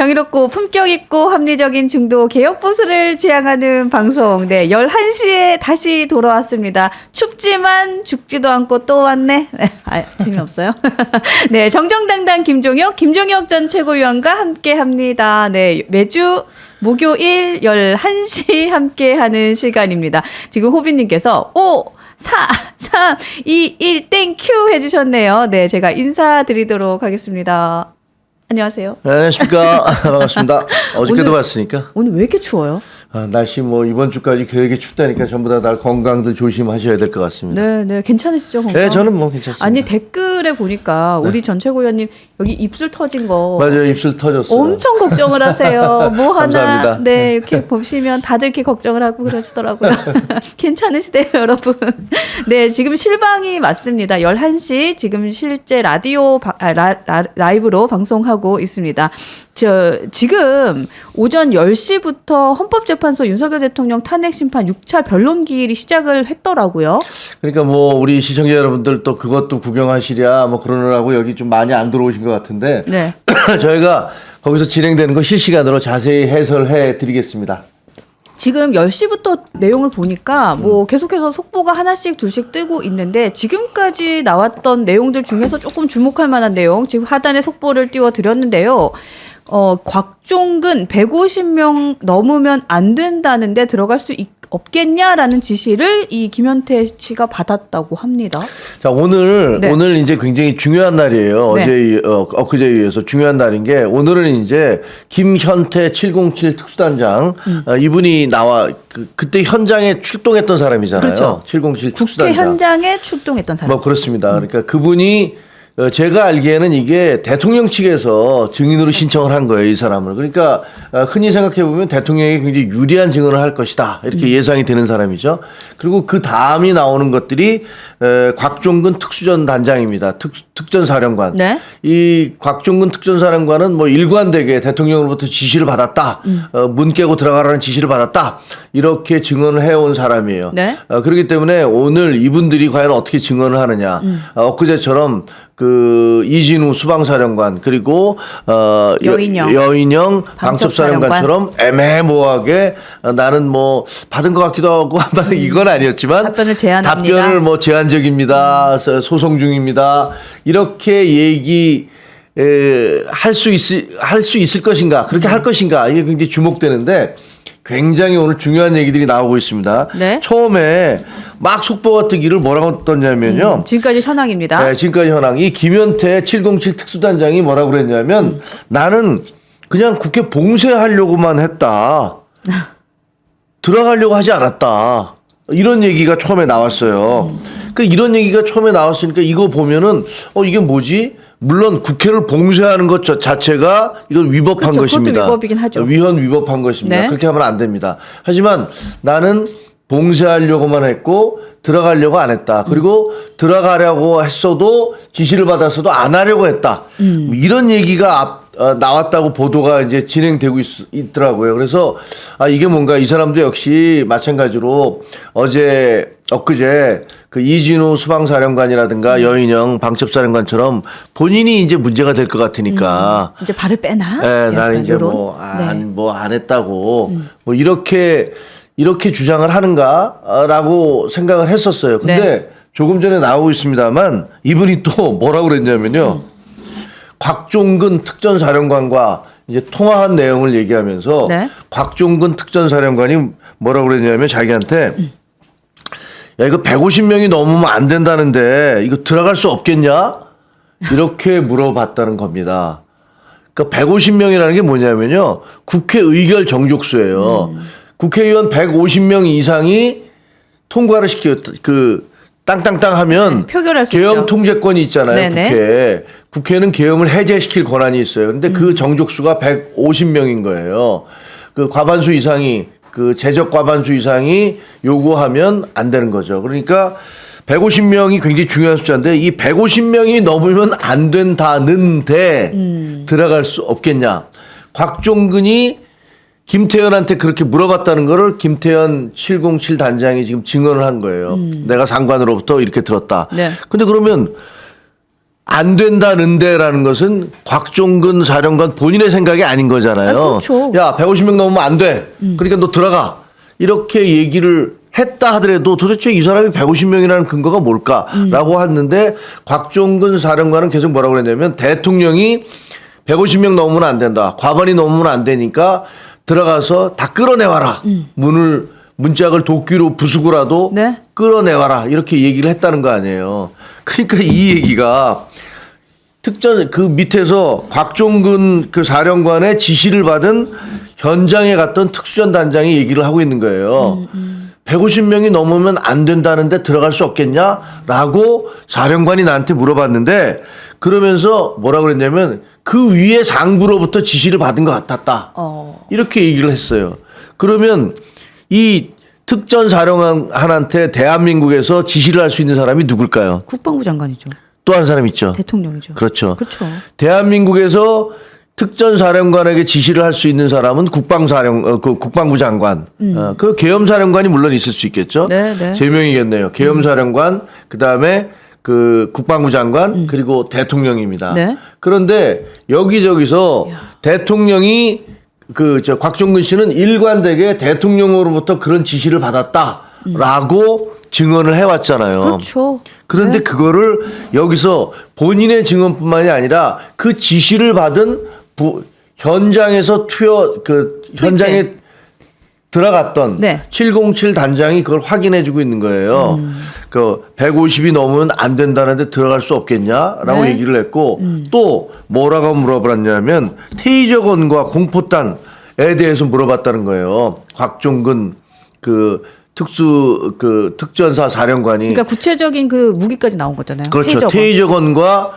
정의롭고 품격 있고 합리적인 중도 개혁 보수를 지향하는 방송. 네, 11시에 다시 돌아왔습니다. 춥지만 죽지도 않고 또 왔네. 재미없어요? 네, 정정당당 김종혁 전 최고위원과 함께 합니다. 네, 매주 목요일 11시 함께 하는 시간입니다. 지금 호빈님께서 5, 4, 3, 2, 1, 땡큐 해주셨네요. 네, 제가 인사드리도록 하겠습니다. 안녕하세요. 네, 안녕하십니까. 반갑습니다. 어저께도 봤으니까. 오늘 왜 이렇게 추워요? 날씨 뭐 이번 주까지 되게 춥다니까 전부 다 날 건강들 조심하셔야 될 것 같습니다. 네, 네, 괜찮으시죠? 건강? 네, 저는 뭐 괜찮습니다. 아니 댓글에 보니까 우리 전 최고위원님 여기 입술 터진 거 맞아요, 입술 터졌어요. 엄청 걱정을 하세요. 뭐 하나 감사합니다. 네 이렇게 보시면 다들 이렇게 걱정을 하고 그러시더라고요. 괜찮으시대요, 여러분. 네, 지금 실방이 맞습니다. 11시 지금 실제 라이브로 방송하고 있습니다. 지금 오전 10시부터 헌법재판소 윤석열 대통령 탄핵 심판 6차 변론 기일이 시작을 했더라고요. 그러니까 뭐 우리 시청자 여러분들 또 그것도 구경하시랴 뭐 그러느라고 여기 좀 많이 안 들어오신 것 같은데 네. 저희가 거기서 진행되는 거 실시간으로 자세히 해설해 드리겠습니다. 지금 10시부터 내용을 보니까 뭐 계속해서 속보가 하나씩 둘씩 뜨고 있는데 지금까지 나왔던 내용들 중에서 조금 주목할 만한 내용 지금 하단에 속보를 띄워드렸는데요. 곽종근 150명 넘으면 안 된다는데 들어갈 수 없겠냐라는 지시를 이 김현태 씨가 받았다고 합니다. 자, 오늘 네. 이제 굉장히 중요한 날이에요. 네. 엊그제에 의해서 중요한 날인 게 오늘은 이제 김현태 707 특수단장 이분이 나와 그때 현장에 출동했던 사람이잖아요. 그렇죠. 707 국회 특수단장. 현장에 출동했던 사람. 뭐 그렇습니다. 그러니까 그분이 제가 알기에는 이게 대통령 측에서 증인으로 신청을 한 거예요, 이 사람을. 그러니까 흔히 생각해 보면 대통령이 굉장히 유리한 증언을 할 것이다 이렇게 예상이 되는 사람이죠. 그리고 그 다음이 나오는 것들이 곽종근 특수전 단장입니다. 특전사령관. 네. 이 곽종근 특전사령관은 뭐 일관되게 대통령으로부터 지시를 받았다. 문 깨고 들어가라는 지시를 받았다. 이렇게 증언을 해온 사람이에요. 네. 그렇기 때문에 오늘 이분들이 과연 어떻게 증언을 하느냐. 엊그제처럼 그 이진우 수방사령관 그리고 여인영 방첩사령관처럼 애매모호하게 나는 뭐 받은 것 같기도 하고 안 받은 이건 아니었지만 답변을 제안합니다. 답변을 뭐 제한적입니다. 소송 중입니다. 이렇게 얘기 할 수 있을 것인가 그렇게 할 것인가 이게 굉장히 주목되는데 굉장히 오늘 중요한 얘기들이 나오고 있습니다. 네. 처음에 막 속보가 뜨기를 뭐라고 떴냐면요. 지금까지 현황입니다. 네, 지금까지 현황. 이 김현태 707 특수단장이 뭐라고 그랬냐면 나는 그냥 국회 봉쇄하려고만 했다. 들어가려고 하지 않았다. 이런 얘기가 처음에 나왔어요. 그 이런 얘기가 처음에 나왔으니까 이거 보면은 이게 뭐지? 물론 국회를 봉쇄하는 것 자체가 이건 위법한 그렇죠. 것입니다. 그것도 위법이긴 하죠. 위헌 것입니다. 네. 그렇게 하면 안 됩니다. 하지만 나는 봉쇄하려고만 했고 들어가려고 안 했다. 그리고 들어가려고 했어도 지시를 받았어도 안 하려고 했다. 뭐 이런 얘기가 나왔다고 보도가 이제 진행되고 있더라고요. 그래서 이게 뭔가 이 사람도 역시 마찬가지로 엊그제 그 이진우 수방사령관이라든가 여인영 방첩사령관처럼 본인이 이제 문제가 될 것 같으니까 이제 발을 빼나? 네, 나는 이제 안 했다고 뭐 이렇게 주장을 하는가라고 생각을 했었어요. 근데 네. 조금 전에 나오고 있습니다만 이분이 또 뭐라고 그랬냐면요. 곽종근 특전사령관과 이제 통화한 내용을 얘기하면서 네. 곽종근 특전사령관이 뭐라고 그랬냐면 자기한테 야, 이거 150명이 넘으면 안 된다는데 이거 들어갈 수 없겠냐? 이렇게 물어봤다는 겁니다. 그러니까 150명이라는 게 뭐냐면요. 국회 의결 정족수예요. 국회의원 150명 이상이 통과를 땅땅땅 하면 표결할 수 계엄 있죠. 통제권이 있잖아요. 네네. 국회는 계엄을 해제시킬 권한이 있어요. 근데 그 정족수가 150명인 거예요. 그 과반수 이상이 그 제적 과반수 이상이 요구하면 안 되는 거죠. 그러니까 150명이 굉장히 중요한 숫자인데 이 150명이 넘으면 안 된다는데 들어갈 수 없겠냐. 곽종근이 김태현한테 그렇게 물어봤다는 거를 김태현 707 단장이 지금 증언을 한 거예요. 내가 장관으로부터 이렇게 들었다. 네. 근데 그러면 안 된다는데라는 것은 곽종근 사령관 본인의 생각이 아닌 거잖아요. 그렇죠. 야, 150명 넘으면 안 돼. 그러니까 너 들어가. 이렇게 얘기를 했다 하더라도 도대체 이 사람이 150명이라는 근거가 뭘까라고 했는데 곽종근 사령관은 계속 뭐라고 그랬냐면 대통령이 150명 넘으면 안 된다. 과반이 넘으면 안 되니까 들어가서 다 끌어내와라. 문짝을 도끼로 부수고라도 네. 끌어내와라. 이렇게 얘기를 했다는 거 아니에요. 그러니까 이 얘기가 특전 그 밑에서 곽종근 그 사령관의 지시를 받은 현장에 갔던 특수전 단장이 얘기를 하고 있는 거예요. 150명이 넘으면 안 된다는데 들어갈 수 없겠냐라고 사령관이 나한테 물어봤는데 그러면서 뭐라고 그랬냐면 그 위에 상부로부터 지시를 받은 것 같았다. 이렇게 얘기를 했어요. 그러면 이 특전 사령관한테 대한민국에서 지시를 할 수 있는 사람이 누굴까요? 국방부 장관이죠. 또 한 사람 있죠. 대통령이죠. 그렇죠. 그렇죠. 대한민국에서 특전 사령관에게 지시를 할 수 있는 사람은 국방부 장관. 그 계엄 사령관이 물론 있을 수 있겠죠. 네, 네. 세 명이겠네요. 계엄 사령관, 그다음에 그 국방부 장관, 그리고 대통령입니다. 네. 그런데 여기저기서 대통령이 곽종근 씨는 일관되게 대통령으로부터 그런 지시를 받았다라고 증언을 해왔잖아요. 그렇죠. 그런데 그거를 여기서 본인의 증언뿐만이 아니라 그 지시를 받은 현장에서 현장에 들어갔던 네. 707 단장이 그걸 확인해주고 있는 거예요. 그 150이 넘으면 안 된다는데 들어갈 수 없겠냐라고 네. 얘기를 얘기를 했고 또 뭐라고 물어봤냐면 테이저건과 공포탄에 대해서 물어봤다는 거예요. 곽종근 특전사 사령관이. 그러니까 구체적인 그 무기까지 나온 거잖아요. 그렇죠. 테이저건과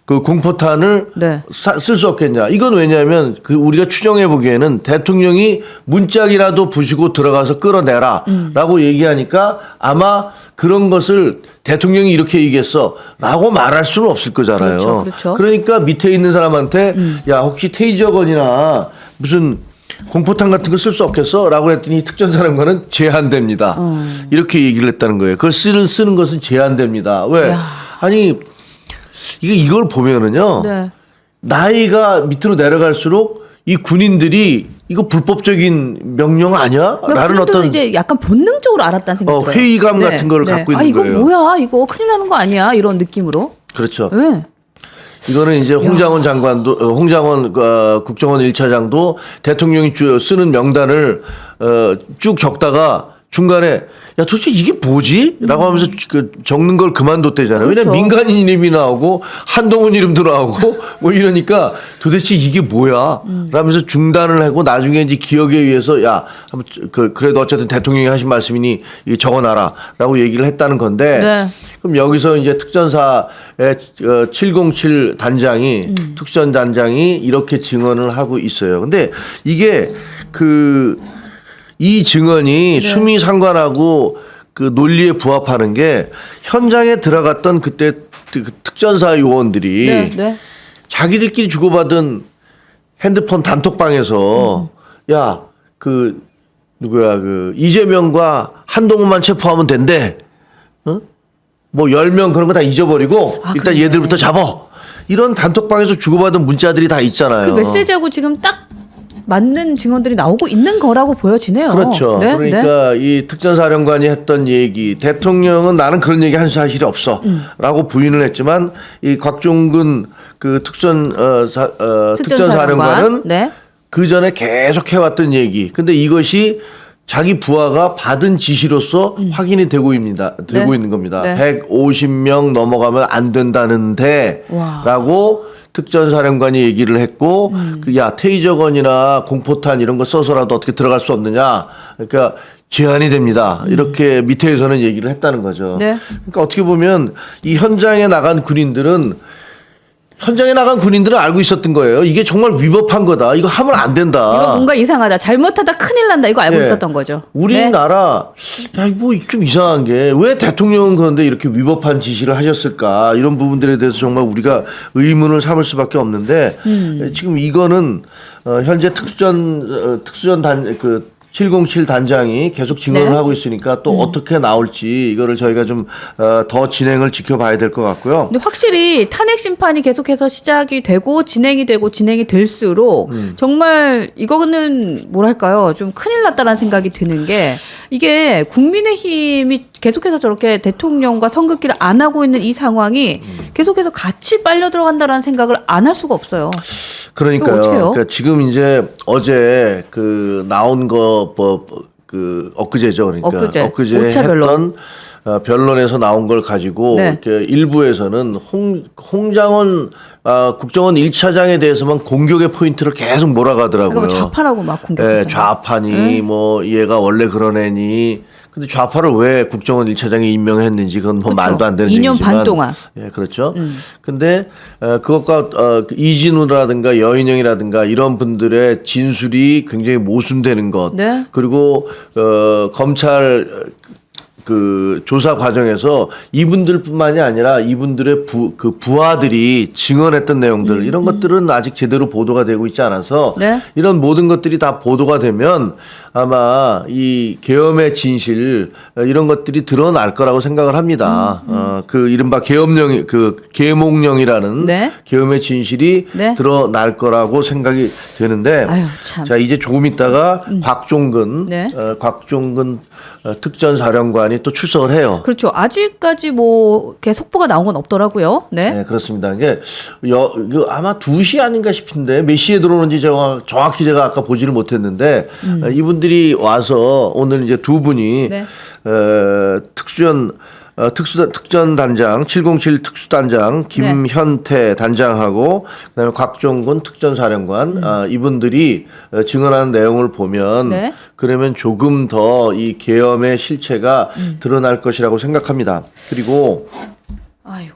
그 공포탄을 네. 쓸 수 없겠냐. 이건 왜냐하면 우리가 추정해 보기에는 대통령이 문짝이라도 부시고 들어가서 끌어내라 라고 얘기하니까 아마 그런 것을 대통령이 이렇게 얘기했어 라고 말할 수는 없을 거잖아요. 그렇죠. 그렇죠. 그러니까 밑에 있는 사람한테 야, 혹시 테이저건이나 무슨 공포탄 같은 거 쓸 수 없겠어? 라고 했더니 특전사령관은 제한됩니다. 이렇게 얘기를 했다는 거예요. 그걸 쓰는 것은 제한됩니다. 왜? 아니, 이걸 보면은요. 네. 나이가 밑으로 내려갈수록 이 군인들이 이거 불법적인 명령 아니야? 라는 어떤 이제 약간 본능적으로 알았다는 생각이 들어요. 회의감 같은 걸 갖고 있는 이거 거예요. 뭐야? 이거 큰일 나는 거 아니야? 이런 느낌으로. 그렇죠. 네. 이거는 이제 홍장원 장관도, 홍장원 국정원 1차장도 대통령이 쓰는 명단을 쭉 적다가 중간에 야 도대체 이게 뭐지? 라고 하면서 적는 걸 그만뒀대잖아요. 그렇죠. 왜냐면 민간인 이름이 나오고 한동훈 이름도 나오고 뭐 이러니까 도대체 이게 뭐야? 라면서 중단을 하고 나중에 이제 기억에 의해서 야 그래도 어쨌든 대통령이 하신 말씀이니 적어놔라 라고 얘기를 했다는 건데 네. 그럼 여기서 이제 특전사의 707 단장이 특전 단장이 이렇게 증언을 하고 있어요. 근데 이게 이 증언이 네. 수미상관하고 그 논리에 부합하는 게 현장에 들어갔던 그때 특전사 요원들이 네. 자기들끼리 주고받은 핸드폰 단톡방에서 야, 이재명과 한동훈만 체포하면 된대. 어? 뭐 10명 그런 거 다 잊어버리고 일단 그래요? 얘들부터 잡아. 이런 단톡방에서 주고받은 문자들이 다 있잖아요. 그 메시지하고 지금 딱 맞는 증언들이 나오고 있는 거라고 보여지네요. 그렇죠. 네? 그러니까 이 특전사령관이 했던 얘기, 대통령은 나는 그런 얘기 한 사실이 없어. 라고 부인을 했지만 이 곽종근 그 특전사령관은 네. 그 전에 계속 해왔던 얘기. 근데 이것이 자기 부하가 받은 지시로서 확인이 되고 있는 겁니다. 네. 150명 넘어가면 안 된다는데 와. 라고 특전사령관이 얘기를 했고 야 테이저건이나 공포탄 이런 거 써서라도 어떻게 들어갈 수 없느냐. 그러니까 제한이 됩니다. 이렇게 밑에서는 얘기를 했다는 거죠. 네. 그러니까 어떻게 보면 이 현장에 나간 군인들은 알고 있었던 거예요. 이게 정말 위법한 거다. 이거 하면 안 된다. 이거 뭔가 이상하다. 잘못하다 큰일 난다. 이거 알고 네. 있었던 거죠. 우리나라 뭐 좀 이상한 게 왜 대통령은 그런데 이렇게 위법한 지시를 하셨을까 이런 부분들에 대해서 정말 우리가 의문을 삼을 수밖에 없는데 지금 이거는 현재 특수전 707 단장이 계속 증언을 네. 하고 있으니까 또 어떻게 나올지 이거를 저희가 좀 더 진행을 지켜봐야 될 것 같고요. 근데 확실히 탄핵 심판이 계속해서 시작이 되고 진행이 되고 진행이 될수록 정말 이거는 뭐랄까요? 좀 큰일 났다라는 생각이 드는 게 이게 국민의힘이 계속해서 저렇게 대통령과 선긋기를 안 하고 있는 이 상황이 계속해서 같이 빨려 들어간다라는 생각을 안 할 수가 없어요. 그러니까요. 이거 어떡해요? 그러니까 지금 이제 어제 그 나온 거 그 엊그제죠. 그러니까 엊그제. 오차 했던 변론에서 나온 걸 가지고 네. 이렇게 일부에서는 홍장원 국정원 1차장에 대해서만 공격의 포인트를 계속 몰아가더라고요. 그러니까 뭐 좌파라고 막 공격했잖아요. 좌파니 뭐 얘가 원래 그런 애니. 근데 좌파를 왜 국정원 1차장에 임명했는지 그건 뭐 그렇죠. 말도 안 되는 2년 얘기지만. 반 동안. 예, 그렇죠. 근데 그것과 그 이진우라든가 여인영이라든가 이런 분들의 진술이 굉장히 모순되는 것. 네. 그리고 검찰 그 조사 과정에서 이분들뿐만이 아니라 이분들의 부하들이 증언했던 내용들 이런 것들은 아직 제대로 보도가 되고 있지 않아서 네. 이런 모든 것들이 다 보도가 되면 아마 이 계엄의 진실 이런 것들이 드러날 거라고 생각을 합니다. 그 이른바 계엄령 그 계몽령이라는 네. 계엄의 진실이 네. 드러날 거라고 생각이 되는데 아유, 참. 자 이제 조금 있다가 곽종근 네. 곽종근 특전사령관이 또 출석을 해요. 그렇죠. 아직까지 뭐 이렇게 속보가 나온 건 없더라고요. 네. 네, 그렇습니다. 이게 아마 2시 아닌가 싶은데 몇 시에 들어오는지 정확히 제가 아까 보지를 못했는데 이분들이 와서 오늘 이제 두 분이 네. 특전단장 707 특수단장 김현태 단장하고 그다음에 곽종근 특전사령관 이분들이 증언하는 내용을 보면 네. 그러면 조금 더 이 계엄의 실체가 드러날 것이라고 생각합니다. 그리고 아이고.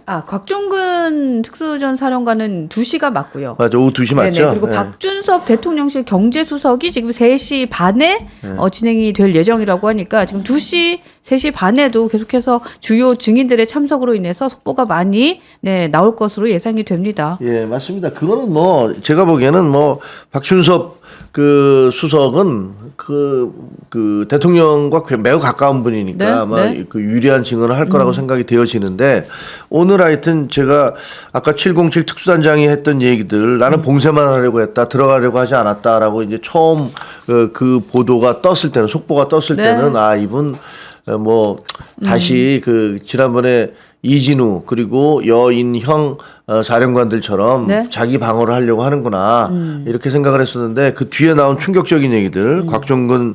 곽종근 특수전 사령관은 2시가 맞고요. 맞아, 오후 2시 맞죠? 네네. 그리고 네. 박준섭 대통령실 경제수석이 지금 3시 반에 진행이 될 예정이라고 하니까 지금 2시, 3시 반에도 계속해서 주요 증인들의 참석으로 인해서 속보가 많이 나올 것으로 예상이 됩니다. 예, 맞습니다. 그거는 뭐 제가 보기에는 뭐 박준섭 그 수석은 그 대통령과 매우 가까운 분이니까 네, 아마 네. 그 유리한 증언을 할 거라고 생각이 되어지는데 오늘 하여튼 제가 아까 707 특수단장이 했던 얘기들 나는 봉쇄만 하려고 했다 들어가려고 하지 않았다라고 이제 처음 그 보도가 떴을 때는 속보가 떴을 네. 때는 이분 뭐 다시 그 지난번에 이진우 그리고 여인형 사령관들처럼 네. 자기 방어를 하려고 하는구나 이렇게 생각을 했었는데 그 뒤에 나온 충격적인 얘기들 곽종근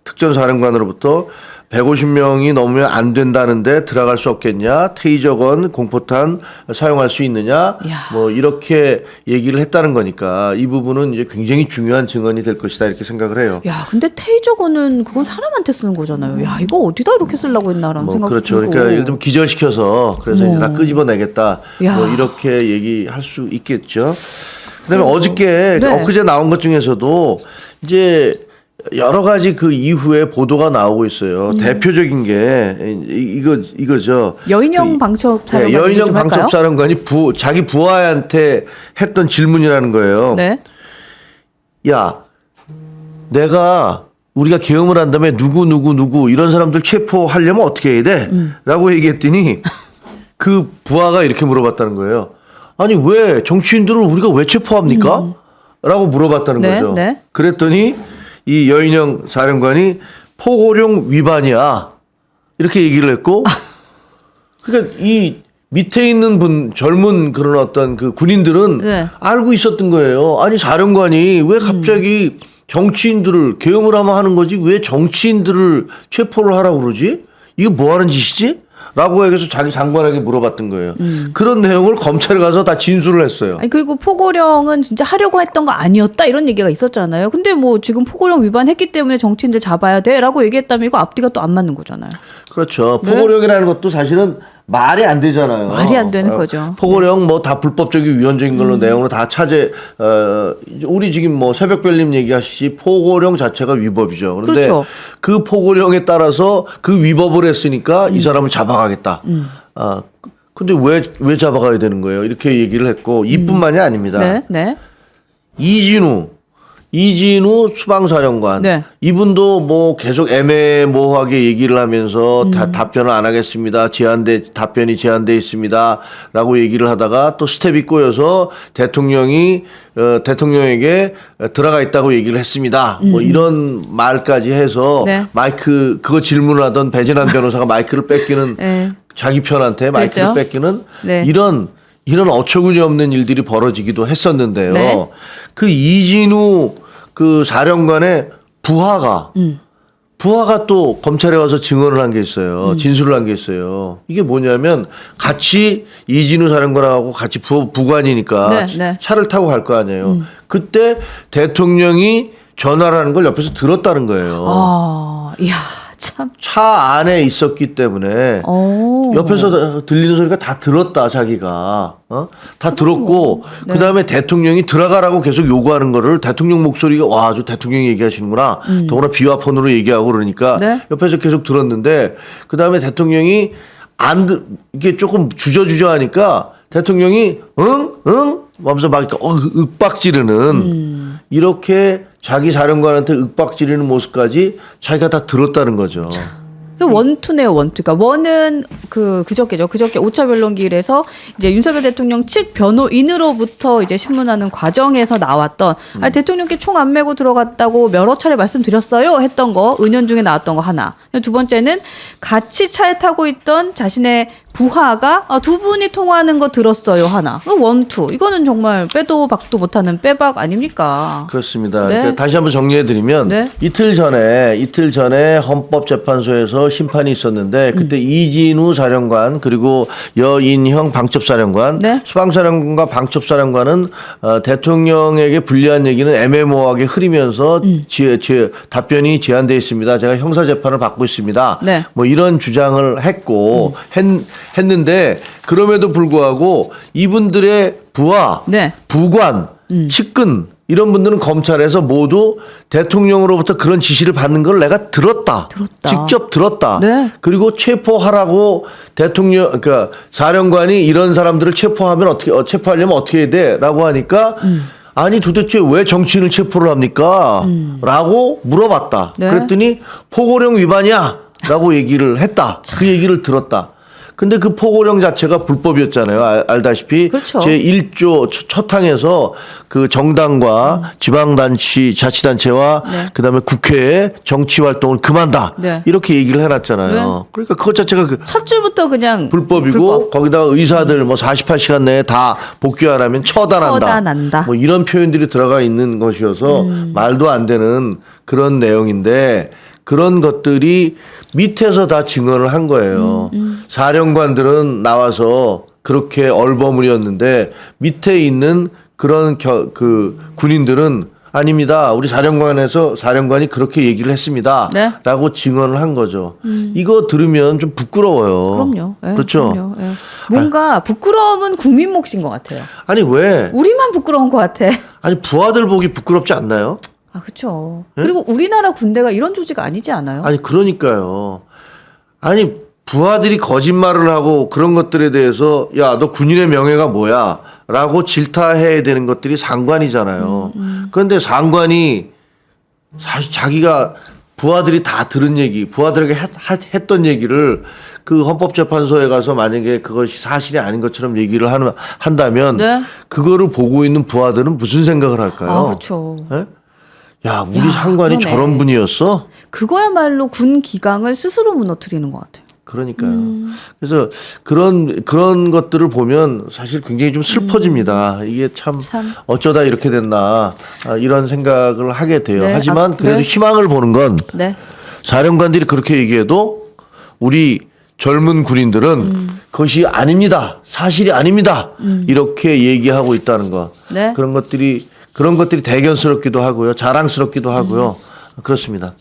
특전사령관으로부터 150명이 넘으면 안 된다는데 들어갈 수 없겠냐 테이저건 공포탄 사용할 수 있느냐 이야. 뭐 이렇게 얘기를 했다는 거니까 이 부분은 이제 굉장히 중요한 증언이 될 것이다 이렇게 생각을 해요. 야, 근데 테이저건은 그건 사람한테 쓰는 거잖아요. 야, 이거 어디다 이렇게 쓰려고 했나라는 뭐 생각이 그렇죠. 들고. 그러니까 예를 들면 기절시켜서 그래서 이제 다 끄집어내겠다. 야. 뭐 이렇게 얘기할 수 있겠죠. 그다음에 어저께 네. 엊그제 나온 것 중에서도 이제 여러 가지 그 이후에 보도가 나오고 있어요. 대표적인 게 이거죠. 여인형 방첩사령관 여인형 방첩사령관이 자기 부하한테 했던 질문이라는 거예요. 네. 야, 우리가 계엄을 한 다음에 누구 이런 사람들 체포하려면 어떻게 해야 돼? 라고 얘기했더니 그 부하가 이렇게 물어봤다는 거예요. 아니 왜 정치인들을 우리가 왜 체포합니까? 라고 물어봤다는 네, 거죠. 네. 그랬더니 이 여인형 사령관이 포고령 위반이야. 이렇게 얘기를 했고 그러니까 이 밑에 있는 젊은 그런 어떤 그 군인들은 네. 알고 있었던 거예요. 아니 사령관이 왜 갑자기 정치인들을 계엄을 하면 하는 거지 왜 정치인들을 체포를 하라고 그러지? 이거 뭐 하는 짓이지? 라고 해서 자기 장관에게 물어봤던 거예요. 그런 내용을 검찰에 가서 다 진술을 했어요. 아니 그리고 포고령은 진짜 하려고 했던 거 아니었다 이런 얘기가 있었잖아요. 근데 뭐 지금 포고령 위반했기 때문에 정치인들 잡아야 돼라고 얘기했다면 이거 앞뒤가 또 안 맞는 거잖아요. 그렇죠. 네? 포고령이라는 것도 사실은 말이 안 되잖아요. 말이 안 되는 거죠. 포고령 뭐 다 불법적인 위헌적인 걸로 내용으로 다 우리 지금 뭐 새벽별님 얘기하시지 포고령 자체가 위법이죠. 그런데 그렇죠. 그 포고령에 따라서 그 위법을 했으니까 이 사람을 잡아가겠다. 근데 왜 잡아가야 되는 거예요? 이렇게 얘기를 했고 이뿐만이 아닙니다. 네, 네. 이진우 이진우 수방사령관 네. 이분도 뭐 계속 애매모호하게 얘기를 하면서 답변을 안 하겠습니다. 답변이 제한돼 있습니다라고 얘기를 하다가 또 스텝이 꼬여서 대통령에게 들어가 있다고 얘기를 했습니다. 뭐 이런 말까지 해서 네. 마이크 그거 질문을 하던 배진환 변호사가 마이크를 뺏기는 네. 자기 편한테 마이크를 그렇죠. 뺏기는 네. 이런 어처구니 없는 일들이 벌어지기도 했었는데요. 네. 그 이진우 그 사령관의 부하가 또 검찰에 와서 증언을 한 게 있어요. 진술을 한 게 있어요. 이게 뭐냐면 같이 이진우 사령관하고 같이 부관이니까 네, 네. 차를 타고 갈 거 아니에요. 그때 대통령이 전화를 하는 걸 옆에서 들었다는 거예요. 이야, 참. 차 안에 있었기 때문에 옆에서 들리는 소리가 다 들었다 자기가 다 들었고 네. 그다음에 대통령이 들어가라고 계속 요구하는 거를 대통령 목소리가 와 저 대통령이 얘기하시는구나 더구나 비화폰으로 얘기하고 그러니까 네. 옆에서 계속 들었는데 그다음에 대통령이 이게 조금 주저하니까 대통령이 응 하면서 막 윽박지르는 이렇게 자기 사령관한테 윽박지르는 모습까지 자기가 다 들었다는 거죠. 그 원투네요, 원투. 그러니까 원은 그저께죠. 그저께 5차 변론기일에서 이제 윤석열 대통령 측 변호인으로부터 이제 신문하는 과정에서 나왔던 대통령께 총 안 메고 들어갔다고 여러 차례 말씀드렸어요 했던 거 은연중에 나왔던 거 하나. 두 번째는 같이 차에 타고 있던 자신의 부하가 두 분이 통화하는 거 들었어요 하나. 원투. 이거는 정말 빼도 박도 못하는 빼박 아닙니까? 그렇습니다. 네. 그러니까 다시 한번 정리해드리면 네. 이틀 전에 헌법재판소에서 심판이 있었는데 그때 이진우 사령관 그리고 여인형 방첩사령관 네. 수방사령관과 방첩사령관은 대통령에게 불리한 얘기는 애매모호하게 흐리면서 답변이 제한되어 있습니다. 제가 형사재판을 받고 있습니다. 네. 뭐 이런 주장을 했고 했는데 그럼에도 불구하고 이분들의 부하, 네. 부관, 측근 이런 분들은 검찰에서 모두 대통령으로부터 그런 지시를 받는 걸 내가 들었다. 직접 들었다. 네. 그리고 체포하라고 그러니까 사령관이 이런 사람들을 체포하려면 어떻게 해야 돼?라고 하니까 아니 도대체 왜 정치인을 체포를 합니까? 라고 물어봤다. 네. 그랬더니 포고령 위반이야. 라고 얘기를 했다. 그 얘기를 들었다. 근데 그 포고령 자체가 불법이었잖아요. 알다시피 그렇죠. 제1조 첫 항에서 그 정당과 지방단체, 자치단체와 네. 그다음에 국회의 정치 활동을 금한다. 네. 이렇게 얘기를 해놨잖아요. 네. 그러니까 그것 자체가 첫 줄부터 그냥 불법이고 불법. 거기다가 의사들 뭐 48시간 내에 다 복귀 안 하면 처단한다. 뭐 이런 표현들이 들어가 있는 것이어서 말도 안 되는 그런 내용인데 그런 것들이 밑에서 다 증언을 한 거예요. 사령관들은 나와서 그렇게 얼버무렸는데 밑에 있는 그런 군인들은 아닙니다. 우리 사령관이 그렇게 얘기를 했습니다. 네. 라고 증언을 한 거죠. 이거 들으면 좀 부끄러워요. 그럼요. 예, 그렇죠. 그럼요. 예. 뭔가 부끄러움은 국민 몫인 것 같아요. 아니 왜? 우리만 부끄러운 것 같아. 아니 부하들 보기 부끄럽지 않나요? 그렇죠. 네? 그리고 우리나라 군대가 이런 조직 아니지 않아요? 아니 그러니까요. 아니 부하들이 거짓말을 하고 그런 것들에 대해서 야 너 군인의 명예가 뭐야 라고 질타해야 되는 것들이 상관이잖아요. 그런데 상관이 사실 자기가 부하들이 다 들은 얘기 부하들에게 했던 얘기를 그 헌법재판소에 가서 만약에 그것이 사실이 아닌 것처럼 얘기를 한다면 네. 그거를 보고 있는 부하들은 무슨 생각을 할까요? 그렇죠. 네? 야 우리 상관이 그러네. 저런 분이었어? 그거야말로 군 기강을 스스로 무너뜨리는 것 같아요. 그러니까요. 그래서 그런 것들을 보면 사실 굉장히 좀 슬퍼집니다. 이게 참 어쩌다 이렇게 됐나 이런 생각을 하게 돼요. 네. 하지만 그래도 네. 희망을 보는 건 네. 사령관들이 그렇게 얘기해도 우리 젊은 군인들은 그것이 아닙니다. 사실이 아닙니다. 이렇게 얘기하고 있다는 거. 네. 그런 것들이 대견스럽기도 하고요. 자랑스럽기도 하고요. 그렇습니다.